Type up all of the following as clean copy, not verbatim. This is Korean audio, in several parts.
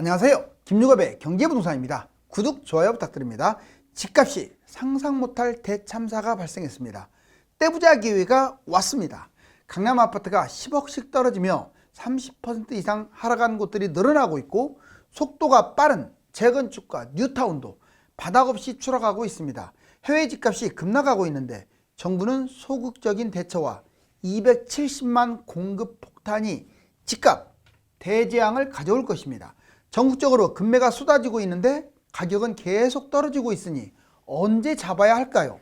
안녕하세요. 김유갑의 경제부동산입니다. 구독, 좋아요 부탁드립니다. 집값이 상상 못할 대참사가 발생했습니다. 떼부자 기회가 왔습니다. 강남 아파트가 10억씩 떨어지며 30% 이상 하락한 곳들이 늘어나고 있고, 속도가 빠른 재건축과 뉴타운도 바닥 없이 추락하고 있습니다. 해외 집값이 급락하고 있는데 정부는 소극적인 대처와 270만 공급 폭탄이 집값 대재앙을 가져올 것입니다. 전국적으로 급매가 쏟아지고 있는데 가격은 계속 떨어지고 있으니 언제 잡아야 할까요?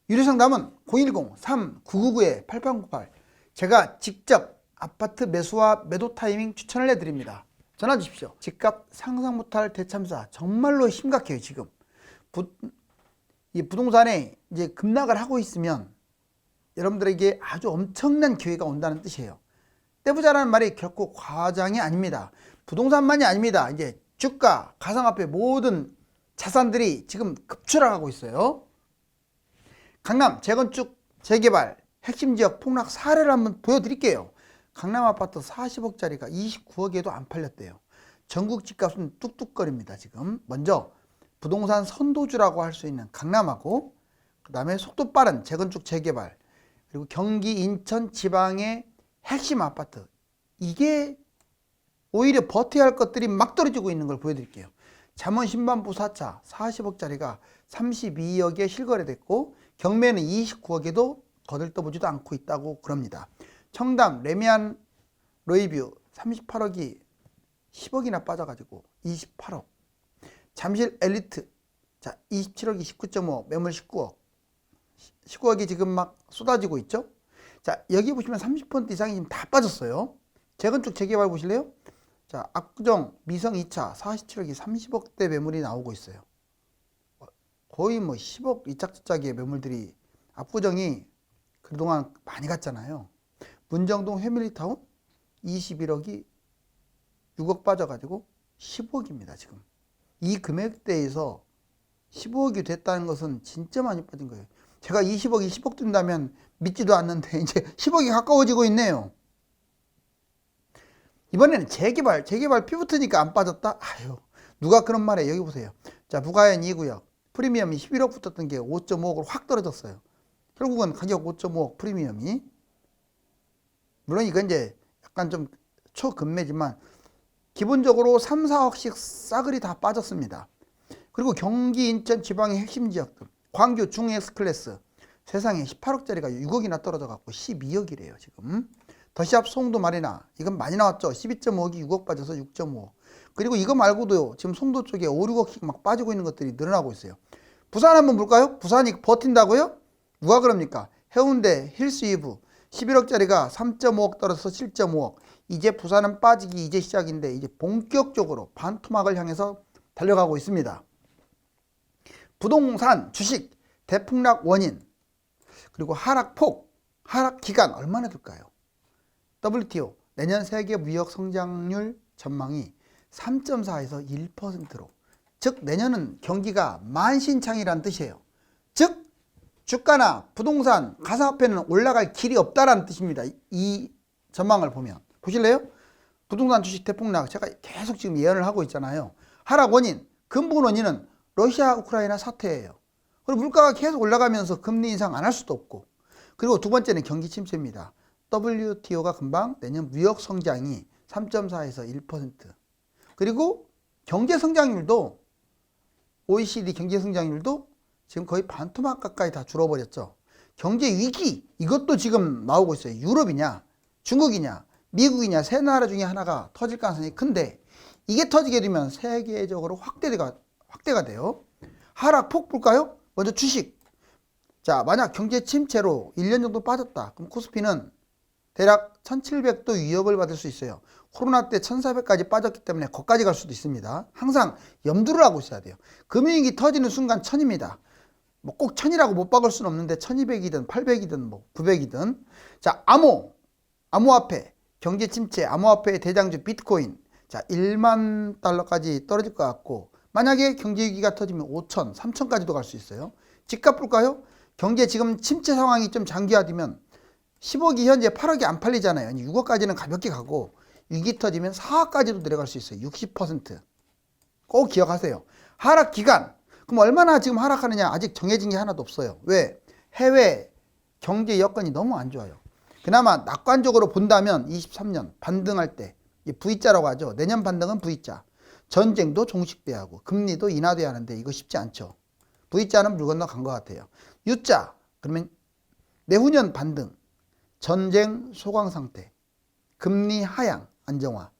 유료상담은 010-3999-8898, 제가 직접 아파트 매수와 매도 타이밍 추천을 해드립니다. 전화 주십시오. 집값 상상 못할 대참사 정말로 심각해요. 지금 이 부동산에 이제 급락을 하고 있으면 여러분들에게 아주 엄청난 기회가 온다는 뜻이에요. 떼부자라는 말이 결코 과장이 아닙니다. 부동산만이 아닙니다. 이제 주가, 가상화폐 모든 자산들이 지금 급추락하고 있어요. 강남 재건축, 재개발, 핵심 지역 폭락 사례를 한번 보여드릴게요. 강남 아파트 40억짜리가 29억에도 안 팔렸대요. 전국 집값은 뚝뚝거립니다. 지금 먼저 부동산 선도주라고 할 수 있는 강남하고, 그 다음에 속도 빠른 재건축, 재개발, 그리고 경기, 인천 지방의 핵심 아파트, 이게 오히려 버텨야 할 것들이 막 떨어지고 있는 걸 보여드릴게요. 잠원 신반부 4차 40억짜리가 32억에 실거래됐고, 경매는 29억에도 거들떠보지도 않고 있다고 그럽니다. 청담 레미안 로이뷰 38억이 10억이나 빠져가지고 28억. 잠실 엘리트 27억이 19.5억, 매물 19억. 19억이 지금 막 쏟아지고 있죠. 자, 여기 보시면 30% 이상이 지금 다 빠졌어요. 재건축 재개발 보실래요? 자, 압구정 미성 2차 47억이 30억대 매물이 나오고 있어요. 거의 뭐 10억 이짝저짝의 매물들이, 압구정이 그동안 많이 갔잖아요. 문정동 해밀리타운 21억이 6억 빠져가지고 15억입니다. 지금 이 금액대에서 15억이 됐다는 것은 진짜 많이 빠진 거예요. 제가 20억, 20억 든다면 믿지도 않는데 이제 10억이 가까워지고 있네요. 이번에는 재개발 피부트니까 안 빠졌다? 아유, 누가 그런 말해. 여기 보세요. 자, 부가현 2구역 프리미엄이 11억 붙었던 게 5.5억으로 확 떨어졌어요. 결국은 가격 5.5억 프리미엄이, 물론 이건 이제 약간 좀 초급매지만 기본적으로 3, 4억씩 싸그리 다 빠졌습니다. 그리고 경기, 인천 지방의 핵심 지역들, 광주 중엑스클래스 세상에 18억짜리가 6억이나 떨어져 갖고 12억이래요. 지금 더샵 송도 마리나, 이건 많이 나왔죠. 12.5억이 6억 빠져서 6.5억. 그리고 이거 말고도 지금 송도 쪽에 5, 6억씩 막 빠지고 있는 것들이 늘어나고 있어요. 부산 한번 볼까요? 부산이 버틴다고요? 누가 그럽니까? 해운대 힐스이브 11억짜리가 3.5억 떨어져서 7.5억. 이제 부산은 빠지기 이제 시작인데 이제 본격적으로 반토막을 향해서 달려가고 있습니다. 부동산, 주식 대폭락 원인, 그리고 하락폭, 하락 기간 얼마나 될까요? WTO 내년 세계 무역 성장률 전망이 3.4에서 1%로, 즉 내년은 경기가 만신창이라는 뜻이에요. 즉 주가나 부동산, 가상화폐는 올라갈 길이 없다라는 뜻입니다. 이 전망을 보면 보실래요? 부동산 주식 대폭락, 제가 계속 지금 예언을 하고 있잖아요. 하락 원인, 근본 원인은 러시아 우크라이나 사태예요. 그리고 물가가 계속 올라가면서 금리 인상 안 할 수도 없고, 그리고 두 번째는 경기 침체입니다. WTO가 금방 내년 무역 성장이 3.4에서 1%, 그리고 경제 성장률도, OECD 경제 성장률도 지금 거의 반토막 가까이 다 줄어버렸죠. 경제 위기, 이것도 지금 나오고 있어요. 유럽이냐 중국이냐 미국이냐 세 나라 중에 하나가 터질 가능성이 큰데, 이게 터지게 되면 세계적으로 확대가 돼요. 하락폭 볼까요? 먼저 주식. 자, 만약 경제 침체로 1년 정도 빠졌다, 그럼 코스피는 대략 1700도 위협을 받을 수 있어요. 코로나 때 1400까지 빠졌기 때문에 거기까지 갈 수도 있습니다. 항상 염두를 하고 있어야 돼요. 금융위기 터지는 순간 1000입니다. 뭐 꼭 1000이라고 못 박을 수는 없는데 1200이든 800이든 뭐 900이든. 자, 암호화폐 경제 침체, 암호화폐의 대장주 비트코인, 자 1만 달러까지 떨어질 것 같고, 만약에 경제 위기가 터지면 5천, 3천까지도 갈 수 있어요. 집값 볼까요? 경제 지금 침체 상황이 좀 장기화되면 10억이 현재 8억이 안 팔리잖아요. 6억까지는 가볍게 가고, 위기 터지면 4화까지도 내려갈 수 있어요. 60%. 꼭 기억하세요. 하락 기간. 그럼 얼마나 지금 하락하느냐? 아직 정해진 게 하나도 없어요. 왜? 해외 경제 여건이 너무 안 좋아요. 그나마 낙관적으로 본다면 23년 반등할 때 V자라고 하죠. 내년 반등은 V자. 전쟁도 종식돼야 하고 금리도 인하돼야 하는데 이거 쉽지 않죠. V자는 물 건너 간 것 같아요. U자. 그러면 내후년 반등. 전쟁 소강 상태. 금리 하향 안정화.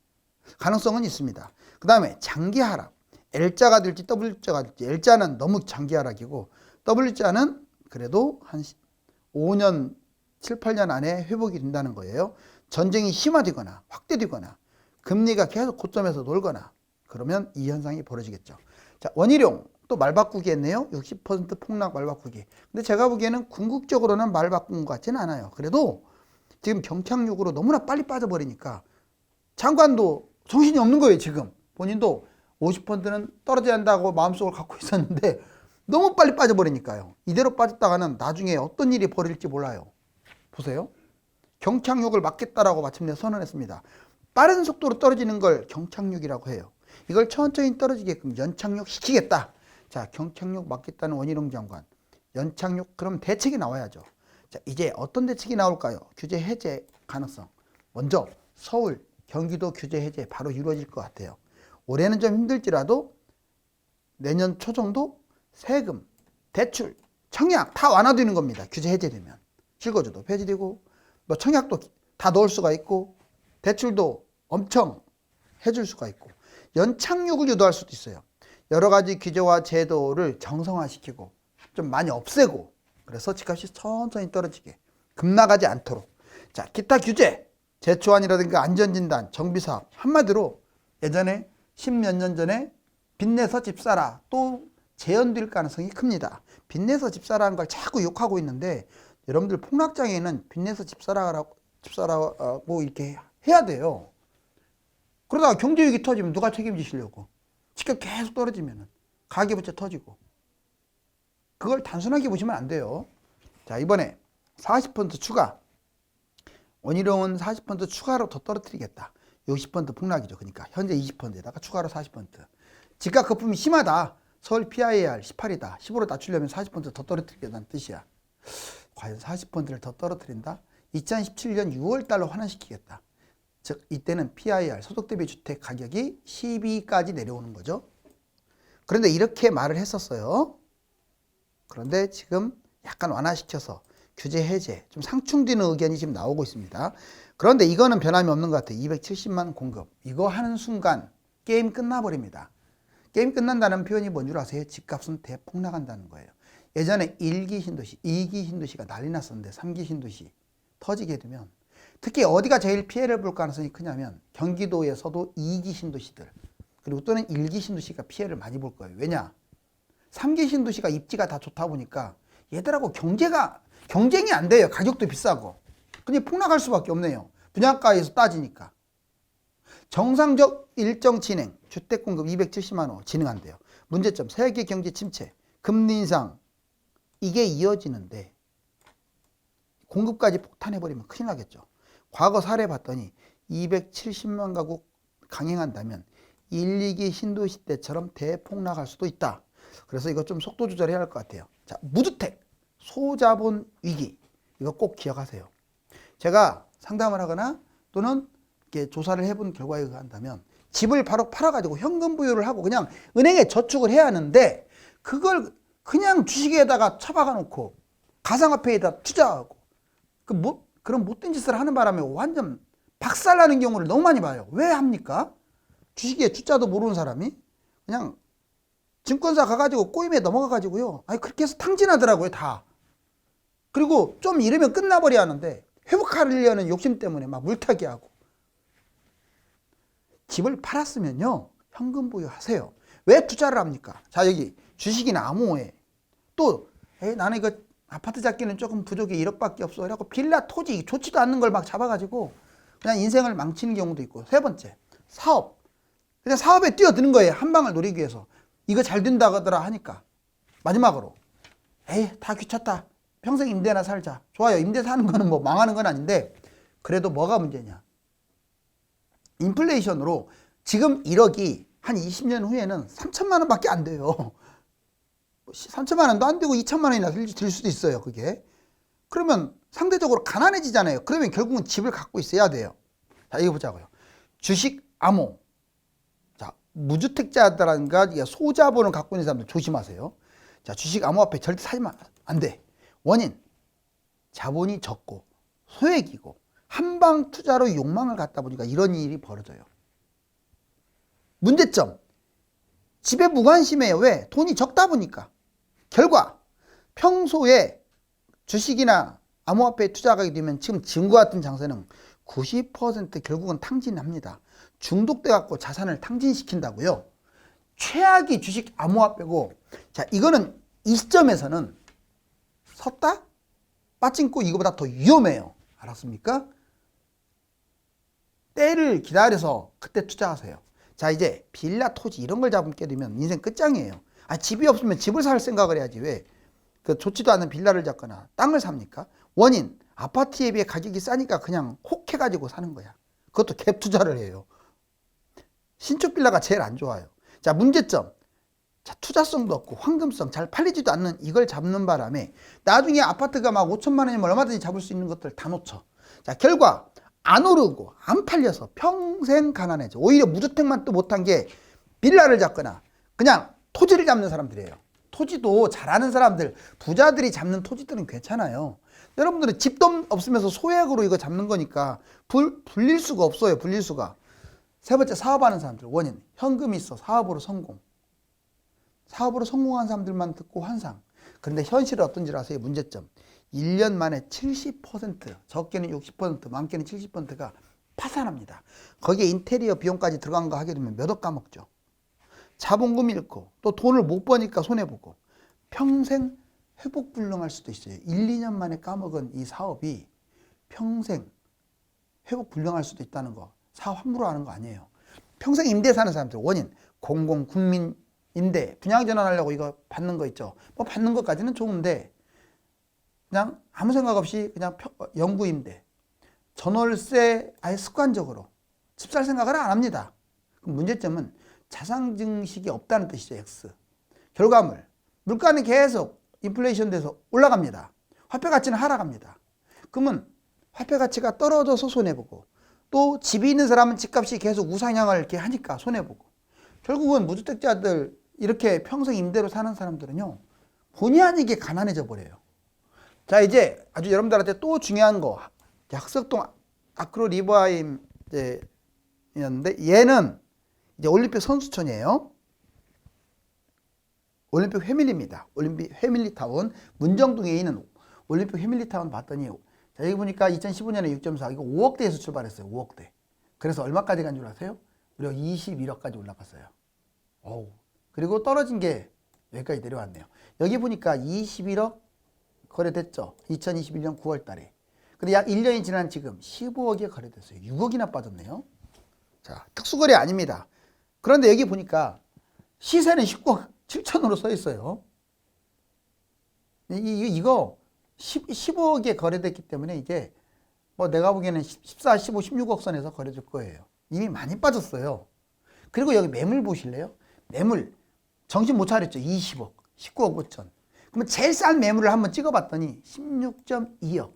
가능성은 있습니다. 그 다음에 장기 하락. L자가 될지 W자가 될지. L자는 너무 장기 하락이고 W자는 그래도 한 5년, 7, 8년 안에 회복이 된다는 거예요. 전쟁이 심화되거나 확대되거나 금리가 계속 고점에서 놀거나 그러면 이 현상이 벌어지겠죠. 자, 원희룡 또 말 바꾸기 했네요. 60% 폭락 말 바꾸기. 근데 제가 보기에는 궁극적으로는 말 바꾼 것 같지는 않아요. 그래도 지금 경착륙으로 너무나 빨리 빠져버리니까 장관도 정신이 없는 거예요. 지금 본인도 50%는 떨어져야 한다고 마음속을 갖고 있었는데 너무 빨리 빠져버리니까요. 이대로 빠졌다가는 나중에 어떤 일이 벌어질지 몰라요. 보세요. 경착륙을 막겠다라고 마침내 선언했습니다. 빠른 속도로 떨어지는 걸 경착륙이라고 해요. 이걸 천천히 떨어지게끔 연착륙 시키겠다. 자, 경착륙 막겠다는 원희룡 장관. 연착륙, 그럼 대책이 나와야죠. 자, 이제 어떤 대책이 나올까요? 규제 해제 가능성. 먼저 서울, 경기도 규제 해제 바로 이루어질 것 같아요. 올해는 좀 힘들지라도 내년 초 정도 세금, 대출, 청약 다 완화되는 겁니다. 규제 해제되면. 실거주도 폐지되고 뭐 청약도 다 넣을 수가 있고 대출도 엄청 해줄 수가 있고 연착륙을 유도할 수도 있어요. 여러 가지 규제와 제도를 정상화시키고 좀 많이 없애고 그래서 집값이 천천히 떨어지게 급락하지 않도록. 자, 기타 규제, 제초안이라든가 안전진단, 정비사업 한마디로 예전에 10몇 년 전에 빚내서 집 사라 또 재현될 가능성이 큽니다. 빚내서 집 사라는 걸 자꾸 욕하고 있는데 여러분들 폭락장애는 빚내서 집 사라고 이렇게 해야 돼요. 그러다가 경제위기 터지면 누가 책임지시려고. 집값 계속 떨어지면 가계부채 터지고. 그걸 단순하게 보시면 안 돼요. 자, 이번에 40% 추가. 원희룡은 40% 추가로 더 떨어뜨리겠다. 60% 폭락이죠. 그러니까 현재 20%에다가 추가로 40%. 집값 거품이 심하다. 서울 PIR 18이다. 15로 낮추려면 40% 더 떨어뜨리겠다는 뜻이야. 과연 40%를 더 떨어뜨린다? 2017년 6월 달로 환원시키겠다. 즉 이때는 PIR 소득 대비 주택 가격이 12까지 내려오는 거죠. 그런데 이렇게 말을 했었어요. 그런데 지금 약간 완화시켜서 규제 해제, 좀 상충되는 의견이 지금 나오고 있습니다. 그런데 이거는 변함이 없는 것 같아요. 270만 공급. 이거 하는 순간 게임 끝나버립니다. 게임 끝난다는 표현이 뭔 줄 아세요? 집값은 대폭락한다는 거예요. 예전에 1기 신도시, 2기 신도시가 난리 났었는데 3기 신도시 터지게 되면 특히 어디가 제일 피해를 볼 가능성이 크냐면 경기도에서도 2기 신도시들 그리고 또는 1기 신도시가 피해를 많이 볼 거예요. 왜냐? 3기 신도시가 입지가 다 좋다 보니까 얘들하고 경쟁이 안 돼요. 가격도 비싸고. 근데 폭락할 수밖에 없네요. 분양가에서 따지니까. 정상적 일정 진행, 주택 공급 270만 호 진행한대요. 문제점, 세계 경제 침체, 금리 인상 이게 이어지는데 공급까지 폭탄해버리면 큰일 나겠죠. 과거 사례 봤더니 270만 가구 강행한다면 1, 2기 신도시 때처럼 대폭락할 수도 있다. 그래서 이거 좀 속도 조절해야 할 것 같아요. 자, 무주택, 소자본 위기 이거 꼭 기억하세요. 제가 상담을 하거나 또는 이렇게 조사를 해본 결과에 의한다면 집을 바로 팔아가지고 현금 부여를 하고 그냥 은행에 저축을 해야 하는데 그걸 그냥 주식에다가 처박아 놓고 가상화폐에다 투자하고 그런 못된 짓을 하는 바람에 완전 박살나는 경우를 너무 많이 봐요. 왜 합니까? 주식에 주자도 모르는 사람이 그냥 증권사 가가지고 꼬임에 넘어가가지고요. 아니 그렇게 해서 탕진하더라고요 다. 그리고 좀 이러면 끝나버려야 하는데 회복하려는 욕심 때문에 막 물타기 하고. 집을 팔았으면요 현금 보유하세요. 왜 투자를 합니까? 자, 여기 주식이나 암호에 또 나는 이거 아파트 잡기는 조금 부족해 1억밖에 없어 그래갖고 빌라 토지 좋지도 않는 걸 막 잡아가지고 그냥 인생을 망치는 경우도 있고. 세 번째, 사업. 그냥 사업에 뛰어드는 거예요. 한 방을 노리기 위해서. 이거 잘 된다더라 하니까. 마지막으로 다 귀찮다. 평생 임대나 살자. 좋아요. 임대 사는 거는 뭐 망하는 건 아닌데 그래도 뭐가 문제냐. 인플레이션으로 지금 1억이 한 20년 후에는 3천만 원밖에 안 돼요. 3천만 원도 안 되고 2천만 원이나 들 수도 있어요. 그게. 그러면 상대적으로 가난해지잖아요. 그러면 결국은 집을 갖고 있어야 돼요. 자, 이거 보자고요. 주식 암호. 자, 무주택자들과 소자본을 갖고 있는 사람들 조심하세요. 자, 주식 암호화폐 절대 사면 안 돼. 원인. 자본이 적고 소액이고 한방 투자로 욕망을 갖다 보니까 이런 일이 벌어져요. 문제점. 집에 무관심해요. 왜? 돈이 적다 보니까. 결과 평소에 주식이나 암호화폐에 투자하게 되면 지금 지금과 같은 장세는 90% 결국은 탕진합니다. 중독돼 갖고 자산을 탕진시킨다고요. 최악이 주식 암호화폐고, 자, 이거는 이 시점에서는 섰다 빠찡고 이거보다 더 위험해요. 알았습니까? 때를 기다려서 그때 투자하세요. 자, 이제 빌라, 토지 이런 걸 잡게 되면 인생 끝장이에요. 아, 집이 없으면 집을 살 생각을 해야지. 왜? 그 좋지도 않은 빌라를 잡거나 땅을 삽니까? 원인, 아파트에 비해 가격이 싸니까 그냥 혹해가지고 사는 거야. 그것도 갭 투자를 해요. 신축 빌라가 제일 안 좋아요. 자, 문제점. 자, 투자성도 없고 황금성 잘 팔리지도 않는 이걸 잡는 바람에 나중에 아파트가 막 5천만 원이면 얼마든지 잡을 수 있는 것들 다 놓쳐. 자, 결과 안 오르고 안 팔려서 평생 가난해져. 오히려 무주택만 또 못한 게 빌라를 잡거나 그냥 토지를 잡는 사람들이에요. 토지도 잘하는 사람들, 부자들이 잡는 토지들은 괜찮아요. 여러분들은 집도 없으면서 소액으로 이거 잡는 거니까 불릴 수가 없어요. 불릴 수가. 세 번째, 사업하는 사람들. 원인, 현금이 있어. 사업으로 성공. 사업으로 성공한 사람들만 듣고 환상. 그런데 현실은 어떤지 아세요? 문제점. 1년 만에 70%, 적게는 60%, 많게는 70%가 파산합니다. 거기에 인테리어 비용까지 들어간 거 하게 되면 몇 억 까먹죠. 자본금 잃고 또 돈을 못 버니까 손해보고 평생 회복 불능할 수도 있어요. 1, 2년 만에 까먹은 이 사업이 평생 회복 불능할 수도 있다는 거. 사업 함부로 하는 거 아니에요. 평생 임대 사는 사람들 원인 공공 국민 임대 분양 전환하려고 이거 받는 거 있죠. 뭐 받는 것까지는 좋은데 그냥 아무 생각 없이 그냥 영구 임대 전월세 아예 습관적으로 집 살 생각을 안 합니다. 그럼 문제점은 자산 증식이 없다는 뜻이죠. X. 결과물 물가는 계속 인플레이션 돼서 올라갑니다. 화폐 가치는 하락합니다. 그러면 화폐 가치가 떨어져서 손해보고 또 집이 있는 사람은 집값이 계속 우상향을 이렇게 하니까 손해보고 결국은 무주택자들 이렇게 평생 임대로 사는 사람들은요 본의 아니게 가난해져 버려요. 자, 이제 아주 여러분들한테 또 중요한 거 약석동 아크로 리버하임 였는데 얘는 이제 올림픽 선수촌이에요. 올림픽 패밀리입니다. 올림픽 패밀리타운 문정동에 있는 올림픽 패밀리타운 봤더니 자, 여기 보니까 2015년에 6.4 이거 5억대에서 출발했어요. 5억대. 그래서 얼마까지 간 줄 아세요? 무려 21억까지 올라갔어요. 어우. 그리고 떨어진 게 여기까지 내려왔네요. 여기 보니까 21억 거래됐죠. 2021년 9월 달에. 근데 약 1년이 지난 지금 15억이 거래됐어요. 6억이나 빠졌네요. 자, 특수거래 아닙니다. 그런데 여기 보니까 시세는 19억 7천으로 써 있어요. 이거 15억에 거래됐기 때문에 이게 뭐 내가 보기에는 14, 15, 16억 선에서 거래될 거예요. 이미 많이 빠졌어요. 그리고 여기 매물 보실래요? 매물 정신 못 차렸죠. 20억, 19억 5천. 그러면 제일 싼 매물을 한번 찍어봤더니 16.2억.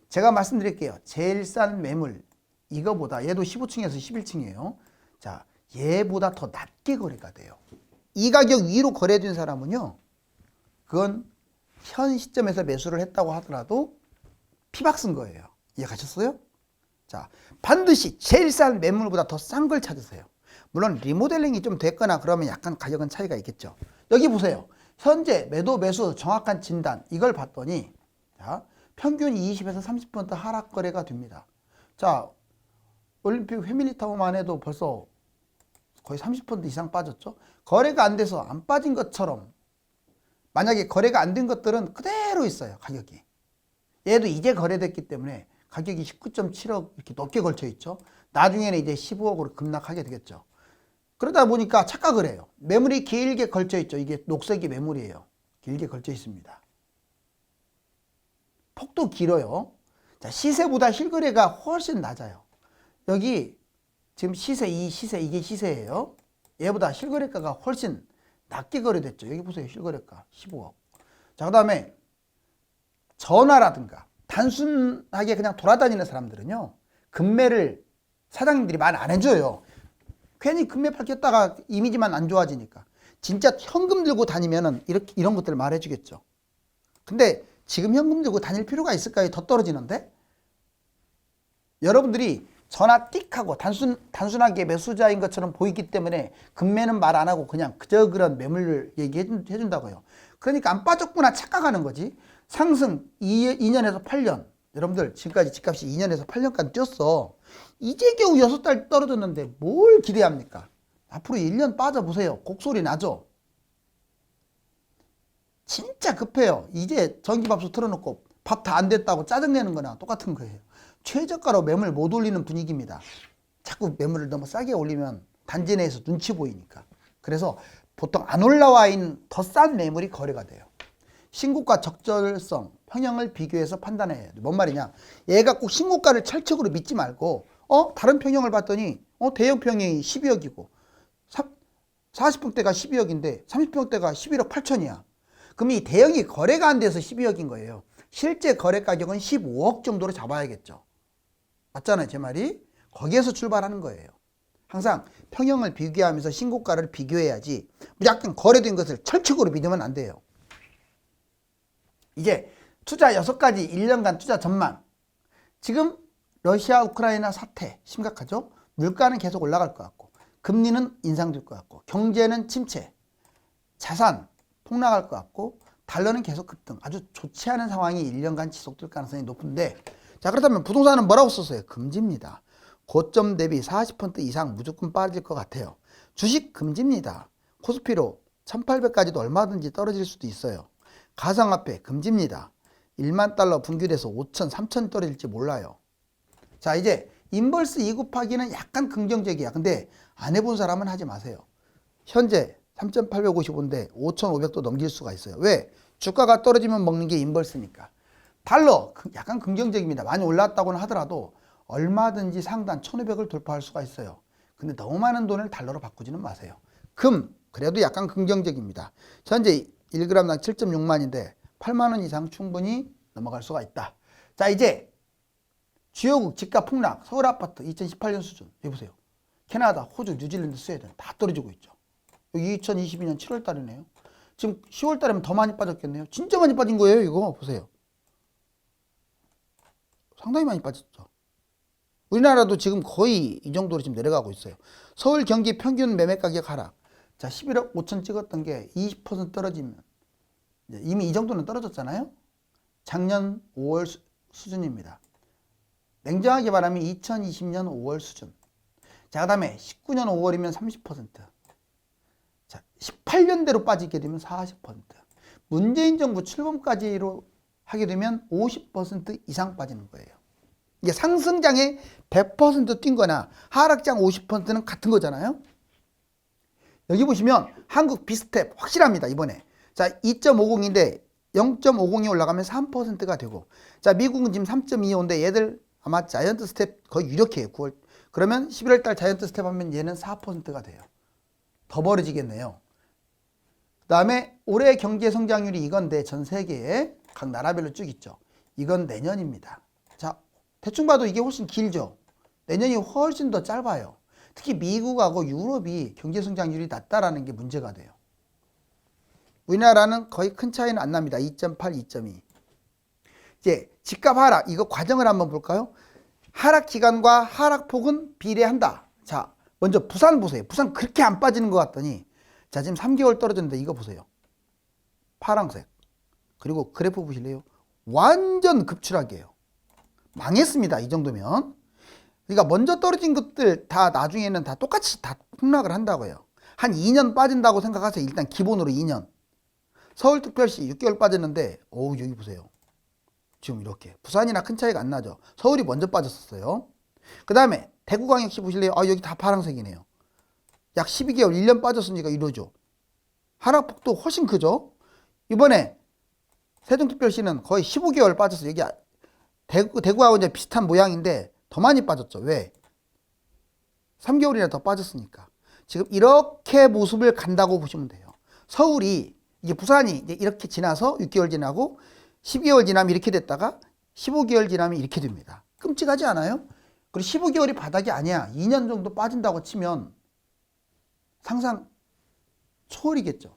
제가 말씀드릴게요. 제일 싼 매물 이거보다 얘도 15층에서 11층이에요. 자, 얘보다 더 낮게 거래가 돼요. 이 가격 위로 거래된 사람은요. 그건 현 시점에서 매수를 했다고 하더라도 피박 쓴 거예요. 이해가셨어요? 자, 반드시 제일 싼 매물보다 더 싼 걸 찾으세요. 물론 리모델링이 좀 됐거나 그러면 약간 가격은 차이가 있겠죠. 여기 보세요. 현재 매도 매수 정확한 진단 이걸 봤더니 자, 평균 20에서 30% 하락 거래가 됩니다. 자, 올림픽 패밀리타운만 해도 벌써 거의 30% 이상 빠졌죠. 거래가 안 돼서 안 빠진 것처럼 만약에 거래가 안 된 것들은 그대로 있어요. 가격이. 얘도 이제 거래됐기 때문에 가격이 19.7억 이렇게 높게 걸쳐 있죠. 나중에는 이제 15억으로 급락하게 되겠죠. 그러다 보니까 착각을 해요. 매물이 길게 걸쳐 있죠. 이게 녹색이 매물이에요. 길게 걸쳐 있습니다. 폭도 길어요. 자, 시세보다 실거래가 훨씬 낮아요. 여기 지금 시세, 이 시세, 이게 시세예요. 얘보다 실거래가가 훨씬 낮게 거래됐죠. 여기 보세요. 실거래가 15억. 자, 그 다음에 전화라든가 단순하게 그냥 돌아다니는 사람들은요, 금매를 사장님들이 말 안 해줘요. 괜히 금매 밝혔다가 이미지만 안 좋아지니까. 진짜 현금 들고 다니면은 이렇게 이런 것들 말해주겠죠. 근데 지금 현금 들고 다닐 필요가 있을까요? 더 떨어지는데? 여러분들이 전화 띡 하고 단순하게 매수자인 것처럼 보이기 때문에 금매는 말 안 하고 그냥 그저 그런 매물을 얘기해 준다고요. 그러니까 안 빠졌구나 착각하는 거지. 상승 2년에서 8년. 여러분들 지금까지 집값이 2년에서 8년까지 뛰었어. 이제 겨우 6달 떨어졌는데 뭘 기대합니까? 앞으로 1년 빠져보세요. 곡소리 나죠? 진짜 급해요. 이제 전기밥솥 틀어놓고 밥 다 안 됐다고 짜증내는 거나 똑같은 거예요. 최저가로 매물 못 올리는 분위기입니다. 자꾸 매물을 너무 싸게 올리면 단지 내에서 눈치 보이니까. 그래서 보통 안 올라와 있는 더 싼 매물이 거래가 돼요. 신고가 적절성, 평형을 비교해서 판단해야 돼. 뭔 말이냐? 얘가 꼭 신고가를 철칙으로 믿지 말고 다른 평형을 봤더니 대형 평형이 12억이고 40평대가 12억인데 30평대가 11억 8천이야. 그럼 이 대형이 거래가 안 돼서 12억인 거예요. 실제 거래 가격은 15억 정도로 잡아야겠죠. 맞잖아요, 제 말이? 거기에서 출발하는 거예요. 항상 평형을 비교하면서 신고가를 비교해야지 무조건 거래된 것을 철칙으로 믿으면 안 돼요. 이제 투자 6가지 1년간 투자 전망. 지금 러시아 우크라이나 사태 심각하죠? 물가는 계속 올라갈 것 같고 금리는 인상될 것 같고 경제는 침체, 자산 폭락할 것 같고 달러는 계속 급등. 아주 좋지 않은 상황이 1년간 지속될 가능성이 높은데, 자, 그렇다면 부동산은 뭐라고 썼어요? 금지입니다. 고점 대비 40% 이상 무조건 빠질 것 같아요. 주식 금지입니다. 코스피로 1800까지도 얼마든지 떨어질 수도 있어요. 가상화폐 금지입니다. 1만 달러 붕괴돼서 5천, 3천 떨어질지 몰라요. 자, 이제 인버스 2 곱하기는 약간 긍정적이야. 근데 안 해본 사람은 하지 마세요. 현재 3,855인데 5,500도 넘길 수가 있어요. 왜? 주가가 떨어지면 먹는 게 인버스니까. 달러 약간 긍정적입니다. 많이 올랐다고는 하더라도 얼마든지 상단 1,500을 돌파할 수가 있어요. 근데 너무 많은 돈을 달러로 바꾸지는 마세요. 금 그래도 약간 긍정적입니다. 현재 1g당 7.6만인데 8만원 이상 충분히 넘어갈 수가 있다. 자, 이제 주요국 집값 폭락, 서울 아파트 2018년 수준. 여기 보세요. 캐나다, 호주, 뉴질랜드, 스웨덴 다 떨어지고 있죠. 여기 2022년 7월 달이네요. 지금 10월 달이면 더 많이 빠졌겠네요. 진짜 많이 빠진 거예요, 이거. 보세요. 상당히 많이 빠졌죠. 우리나라도 지금 거의 이 정도로 지금 내려가고 있어요. 서울, 경기 평균 매매 가격 하락. 자, 11억 5천 찍었던 게 20% 떨어지면 이미 이 정도는 떨어졌잖아요. 작년 5월 수준입니다. 냉정하게 말하면 2020년 5월 수준. 자, 그 다음에 19년 5월이면 30%. 자, 18년대로 빠지게 되면 40%. 문재인 정부 출범까지로 하게 되면 50% 이상 빠지는 거예요. 이게 상승장에 100% 뛴 거나 하락장 50%는 같은 거잖아요. 여기 보시면 한국 비스텝 확실합니다, 이번에. 자, 2.50인데 0.50이 올라가면 3%가 되고, 자, 미국은 지금 3.25인데 얘들 아마 자이언트 스텝 거의 유력해요. 9월. 그러면 11월 달 자이언트 스텝 하면 얘는 4%가 돼요. 더 벌어지겠네요. 그 다음에 올해 경제 성장률이 이건데 전 세계에 각 나라별로 쭉 있죠. 이건 내년입니다. 자, 대충 봐도 이게 훨씬 길죠. 내년이 훨씬 더 짧아요. 특히 미국하고 유럽이 경제 성장률이 낮다라는 게 문제가 돼요. 우리나라는 거의 큰 차이는 안 납니다. 2.8, 2.2. 이제 집값 하락, 이거 과정을 한번 볼까요? 하락 기간과 하락폭은 비례한다. 자, 먼저 부산 보세요. 부산 그렇게 안 빠지는 것 같더니, 자, 지금 3개월 떨어졌는데 이거 보세요. 파란색. 그리고 그래프 보실래요? 완전 급추락이에요. 망했습니다. 이 정도면. 그러니까 먼저 떨어진 것들 다 나중에는 다 똑같이 다 폭락을 한다고요. 한 2년 빠진다고 생각하세요. 일단 기본으로 2년. 서울특별시 6개월 빠졌는데, 오, 여기 보세요. 지금 이렇게. 부산이나 큰 차이가 안 나죠. 서울이 먼저 빠졌었어요. 그 다음에 대구광역시 보실래요? 아, 여기 다 파란색이네요. 약 12개월, 1년 빠졌으니까 이러죠. 하락폭도 훨씬 크죠. 이번에 세종특별시는 거의 15개월 빠졌어요. 여기 대구하고 이제 비슷한 모양인데 더 많이 빠졌죠. 왜? 3개월이나 더 빠졌으니까. 지금 이렇게 모습을 간다고 보시면 돼요. 서울이 이제 부산이 이제 이렇게 지나서 6개월 지나고 12개월 지나면 이렇게 됐다가 15개월 지나면 이렇게 됩니다. 끔찍하지 않아요? 그리고 15개월이 바닥이 아니야. 2년 정도 빠진다고 치면 상상 초월이겠죠.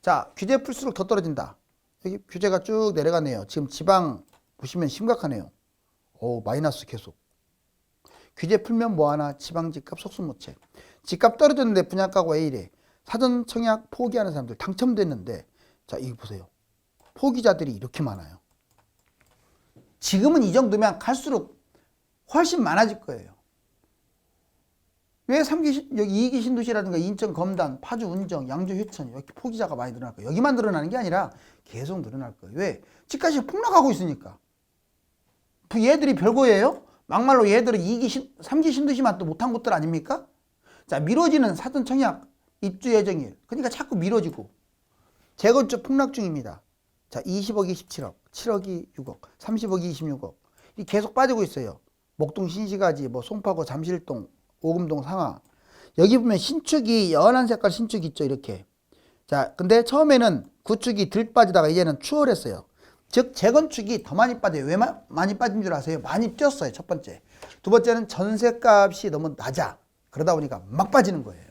자, 규제 풀수록 더 떨어진다. 여기 규제가 쭉 내려가네요. 지금 지방 보시면 심각하네요. 오, 마이너스 계속. 규제 풀면 뭐하나? 지방 집값 속수무책. 집값 떨어졌는데 분양가가 왜 이래? 사전 청약 포기하는 사람들 당첨됐는데, 자, 이거 보세요. 포기자들이 이렇게 많아요. 지금은 이 정도면 갈수록 훨씬 많아질 거예요. 왜 3기, 여기 2기 신도시라든가 인천, 검단, 파주, 운정, 양주, 회천 이렇게 포기자가 많이 늘어날까요? 여기만 늘어나는 게 아니라 계속 늘어날 거예요. 왜? 집값이 폭락하고 있으니까. 얘들이 별거예요? 막말로 얘들은 3기 신도시만 또 못한 것들 아닙니까? 자, 미뤄지는 사전 청약 입주 예정일. 그러니까 자꾸 미뤄지고. 재건축 폭락 중입니다. 자, 20억이 17억, 7억이 6억, 30억이 26억. 이 계속 빠지고 있어요. 목동 신시가지, 뭐 송파구 잠실동, 오금동 상하. 여기 보면 신축이 연한 색깔 신축 있죠, 이렇게. 자, 근데 처음에는 구축이 덜 빠지다가 이제는 추월했어요. 즉 재건축이 더 많이 빠져요. 왜 많이 빠진 줄 아세요? 많이 뛰었어요, 첫 번째. 두 번째는 전세값이 너무 낮아. 그러다 보니까 막 빠지는 거예요.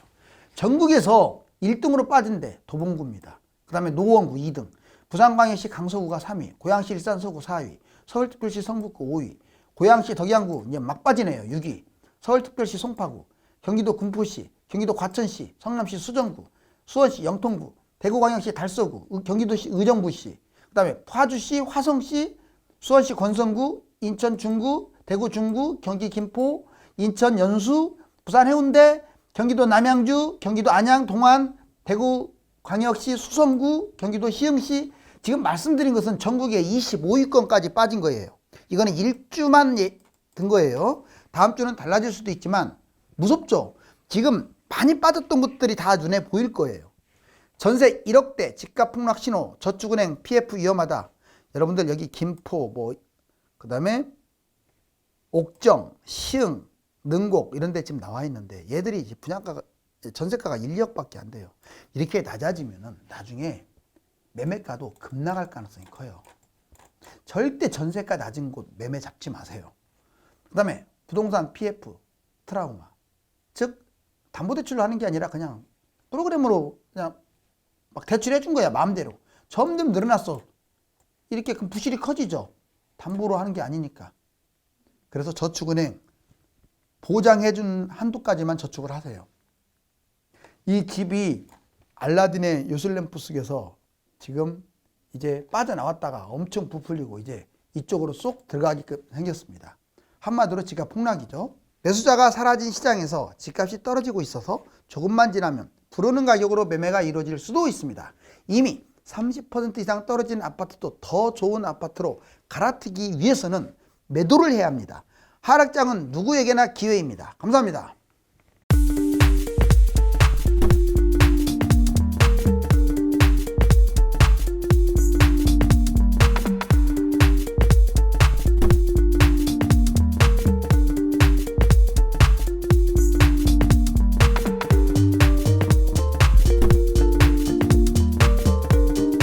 전국에서 1등으로 빠진데 도봉구입니다. 그 다음에 노원구 2등, 부산광역시 강서구가 3위, 고양시 일산서구 4위, 서울특별시 성북구 5위, 고양시 덕양구 이제 막 빠지네요, 6위, 서울특별시 송파구, 경기도 군포시, 경기도 과천시, 성남시 수정구, 수원시 영통구, 대구광역시 달서구, 경기도시 의정부시, 그 다음에 파주시 화성시, 수원시 권성구, 인천 중구, 대구 중구, 경기 김포, 인천 연수, 부산 해운대, 경기도 남양주, 경기도 안양, 동안, 대구 광역시 수성구, 경기도 시흥시. 지금 말씀드린 것은 전국의 25위권까지 빠진 거예요. 이거는 1주만 든 거예요. 다음 주는 달라질 수도 있지만 무섭죠. 지금 많이 빠졌던 것들이 다 눈에 보일 거예요. 전세 1억대, 집값 폭락 신호, 저축은행 PF 위험하다. 여러분들 여기 김포, 그 다음에 옥정, 시흥, 능곡 이런 데 지금 나와 있는데 얘들이 분양가가, 전세가가 1, 2억밖에 안 돼요. 이렇게 낮아지면은 나중에 매매가도 급락할 가능성이 커요. 절대 전세가 낮은 곳 매매 잡지 마세요. 그 다음에 부동산 PF 트라우마. 즉, 담보대출로 하는 게 아니라 그냥 프로그램으로 그냥 막 대출해 준 거야, 마음대로. 점점 늘어났어. 이렇게 그럼 부실이 커지죠. 담보로 하는 게 아니니까. 그래서 저축은행 보장해 준 한도까지만 저축을 하세요. 이 집이 알라딘의 요술램프 속에서 지금 이제 빠져나왔다가 엄청 부풀리고 이제 이쪽으로 쏙 들어가게끔 생겼습니다. 한마디로 집값 폭락이죠. 매수자가 사라진 시장에서 집값이 떨어지고 있어서 조금만 지나면 부르는 가격으로 매매가 이루어질 수도 있습니다. 이미 30% 이상 떨어진 아파트도 더 좋은 아파트로 갈아타기 위해서는 매도를 해야 합니다. 하락장은 누구에게나 기회입니다. 감사합니다.